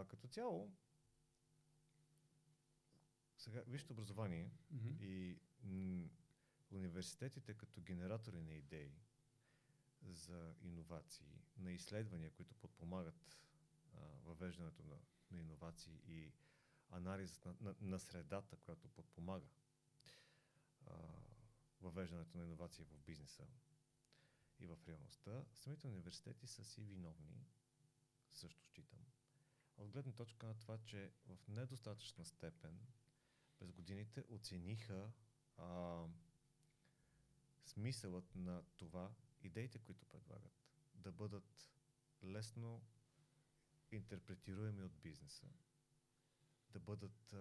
Като цяло, сега висшето образование и университетите като генератори на идеи за иновации, на изследвания, които подпомагат въвеждането на иновации и анализът на средата, която подпомага въвеждането на иновации в бизнеса и в реалността, самите университети са си виновни, също считам, от гледна точка на това, че в недостатъчна степен през годините оцениха смисълът на това идеите, които предлагат, да бъдат лесно интерпретируеми от бизнеса, да бъдат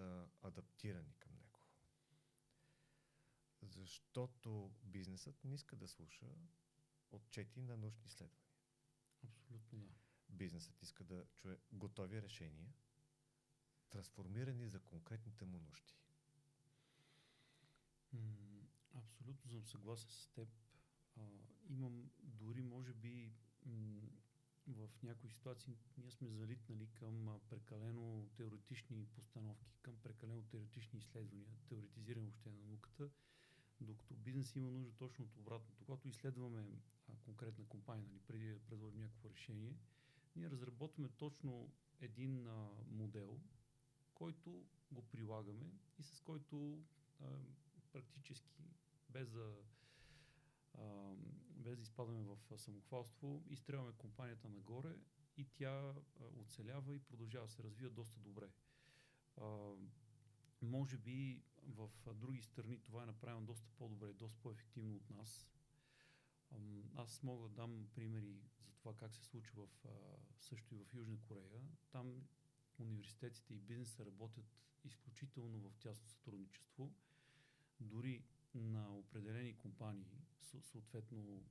адаптирани към него. Защото бизнесът не иска да слуша отчети на научни изследвания. Абсолютно да. Бизнесът иска да чуе готови решения, трансформирани за конкретните му нужди. Абсолютно съм съгласен с теб. Имам дори, може би, в някои ситуации ние сме залитнали към прекалено теоретични постановки, към прекалено теоретични изследвания, теоретизиране въобще на науката, докато бизнес има нужда точно от обратното. Когато изследваме конкретна компания, нали, преди да предложим някакво решение, ние разработваме точно един модел, който го прилагаме и с който практически без да изпадаме в самохвалство, изстрелваме компанията нагоре и тя оцелява и продължава да се развива доста добре. Може би в други страни това е направено доста по-добре, доста по-ефективно от нас. Аз мога да дам примери за това как се случва също и в Южна Корея. Там университетите и бизнеса работят изключително в тясно сътрудничество. Дори на определени компании, съответно